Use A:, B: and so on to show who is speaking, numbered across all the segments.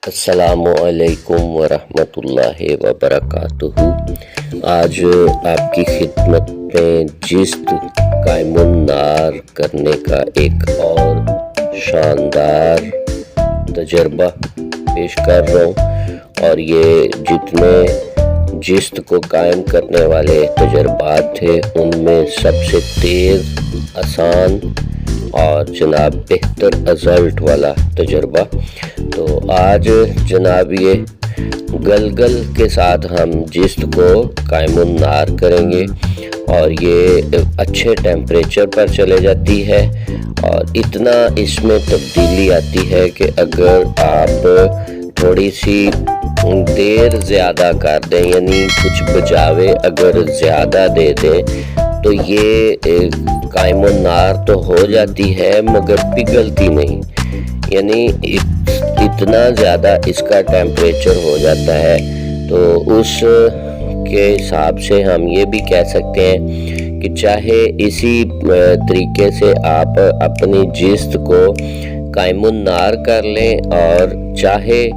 A: السلام علیکم ورحمۃ اللہ وبرکاتہ۔ آج آپ کی خدمت میں جست قائم النار کرنے کا ایک اور شاندار تجربہ پیش کر رہا ہوں، اور یہ جتنے جست کو قائم کرنے والے تجربات تھے ان میں سب سے تیز، آسان اور جناب بہتر رزلٹ والا تجربہ۔ تو آج جناب یہ گلگل کے ساتھ ہم جست کو قائم النار کریں گے، اور یہ اچھے ٹیمپریچر پر چلے جاتی ہے، اور اتنا اس میں تبدیلی آتی ہے کہ اگر آپ تھوڑی سی دیر زیادہ کر دیں، یعنی کچھ بجاوے اگر زیادہ دے دیں تو یہ قائم النار تو ہو جاتی ہے مگر پگھلتی نہیں، یعنی اتنا زیادہ اس کا ٹیمپریچر ہو جاتا ہے۔ تو اس کے حساب سے ہم یہ بھی کہہ سکتے ہیں کہ چاہے اسی طریقے سے آپ اپنی جست کو قائم النار کر لیں، اور چاہے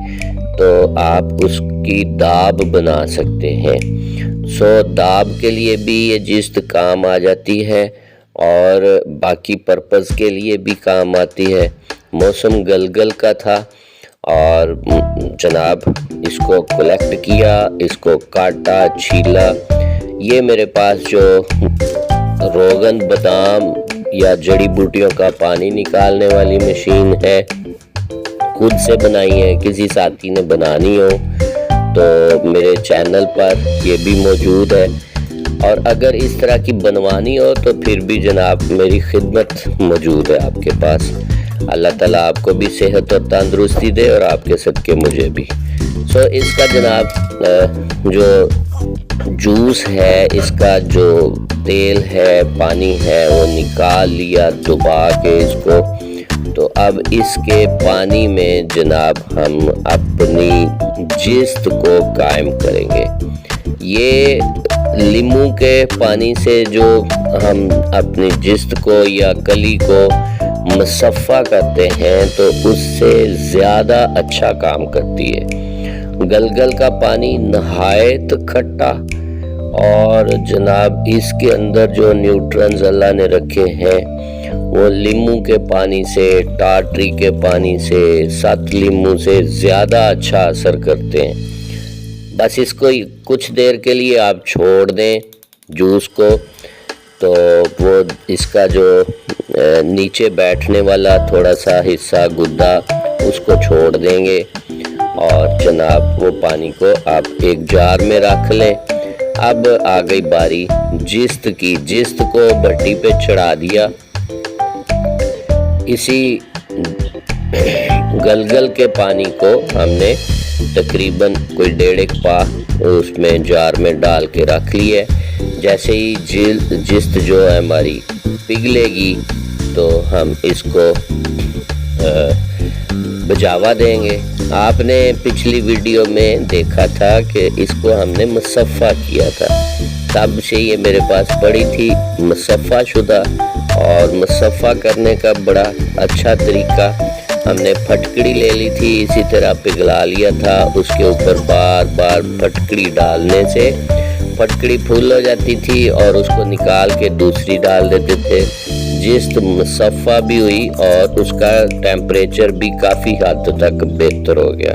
A: تو آپ اس کی داب بنا سکتے ہیں۔ داب کے لیے بھی یہ جست کام آ جاتی ہے، اور باقی پرپز کے لیے بھی کام آتی ہے۔ موسم گلگل کا تھا، اور جناب اس کو کلیکٹ کیا، اس کو کاٹا، چھیلا۔ یہ میرے پاس جو روغن بادام یا جڑی بوٹیوں کا پانی نکالنے والی مشین ہے، خود سے بنائی ہے، کسی ساتھی نے بنانی ہو تو میرے چینل پر یہ بھی موجود ہے، اور اگر اس طرح کی بنوانی ہو تو پھر بھی جناب میری خدمت موجود ہے آپ کے پاس۔ اللہ تعالیٰ آپ کو بھی صحت اور تندرستی دے، اور آپ کے صدقے مجھے بھی۔ اس کا جناب جو جوس ہے، اس کا جو تیل ہے، پانی ہے، وہ نکال لیا دبا کے اس کو۔ تو اب اس کے پانی میں جناب ہم اپنی جست کو قائم کریں گے۔ یہ لیموں کے پانی سے جو ہم اپنی جست کو یا کلی کو مصفہ کرتے ہیں تو اس سے زیادہ اچھا کام کرتی ہے۔ گلگل کا پانی نہایت کھٹا، اور جناب اس کے اندر جو نیوٹرنز اللہ نے رکھے ہیں وہ لیموں کے پانی سے، ٹاٹری کے پانی سے، ست لیموں سے زیادہ اچھا اثر کرتے ہیں۔ بس اس کو کچھ دیر کے لیے آپ چھوڑ دیں جوس کو، تو وہ اس کا جو نیچے بیٹھنے والا تھوڑا سا حصہ گدا، اس کو چھوڑ دیں گے، اور جناب وہ پانی کو آپ ایک جار میں رکھ لیں۔ اب آ گئی باری جست کی۔ جست کو بھٹی پہ چڑھا دیا، اسی گلگل کے پانی کو ہم نے تقریباً کوئی 1.5 پا اس میں جار میں ڈال کے رکھ لیے۔ جیسے ہی جست جو ہے ہماری پگھلے گی تو ہم اس کو بجاوا دیں گے۔ آپ نے پچھلی ویڈیو میں دیکھا تھا کہ اس کو ہم نے مصفہ کیا تھا، تب سے یہ میرے پاس پڑی تھی مصفہ شدہ، اور مصفہ کرنے کا بڑا اچھا طریقہ، ہم نے پھٹکڑی لے لی تھی، اسی طرح پگھلا لیا تھا۔ اس کے اوپر بار بار پھٹکڑی ڈالنے سے پھٹکڑی پھول ہو جاتی تھی، اور اس کو نکال کے دوسری ڈال دیتے تھے۔ جست مصفہ بھی ہوئی، اور اس کا ٹیمپریچر بھی کافی حد تک بہتر ہو گیا۔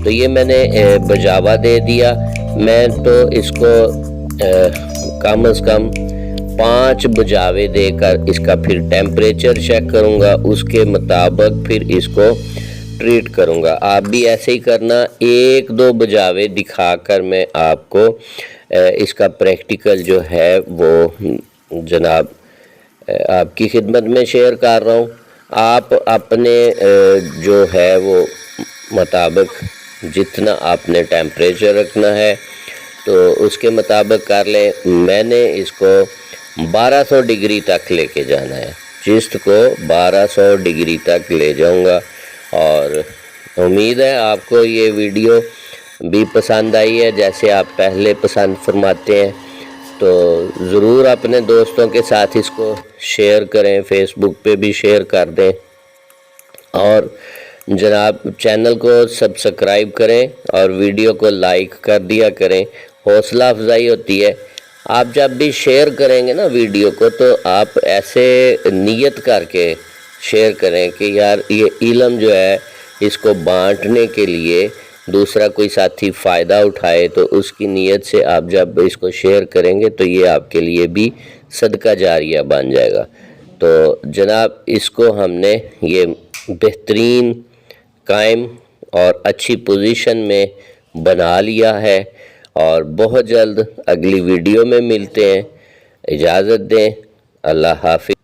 A: تو یہ میں نے بجاوا دے دیا۔ میں تو اس کو کم از کم 5 بجاوے دے کر اس کا پھر ٹیمپریچر چیک کروں گا، اس کے مطابق پھر اس کو ٹریٹ کروں گا۔ آپ بھی ایسے ہی کرنا، 1-2 بجاوے دکھا کر میں آپ کو اس کا پریکٹیکل جو ہے وہ جناب آپ کی خدمت میں شیئر کر رہا ہوں۔ آپ اپنے جو ہے وہ مطابق جتنا آپ نے ٹیمپریچر رکھنا ہے تو اس کے مطابق کر لیں۔ میں نے اس کو 1200 ڈگری تک لے کے جانا ہے، جست کو 1200 ڈگری تک لے جاؤں گا، اور امید ہے آپ کو یہ ویڈیو بھی پسند آئی ہے جیسے آپ پہلے پسند فرماتے ہیں۔ تو ضرور اپنے دوستوں کے ساتھ اس کو شیئر کریں، فیس بک پہ بھی شیئر کر دیں، اور جناب چینل کو سبسکرائب کریں اور ویڈیو کو لائک کر دیا کریں، حوصلہ افزائی ہوتی ہے۔ آپ جب بھی شیئر کریں گے نا ویڈیو کو، تو آپ ایسے نیت کر کے شیئر کریں کہ یار یہ علم جو ہے اس کو بانٹنے کے لیے دوسرا کوئی ساتھی فائدہ اٹھائے، تو اس کی نیت سے آپ جب اس کو شیئر کریں گے تو یہ آپ کے لیے بھی صدقہ جاریہ بن جائے گا۔ تو جناب اس کو ہم نے یہ بہترین قائم اور اچھی پوزیشن میں بنا لیا ہے، اور بہت جلد اگلی ویڈیو میں ملتے ہیں۔ اجازت دیں، اللہ حافظ۔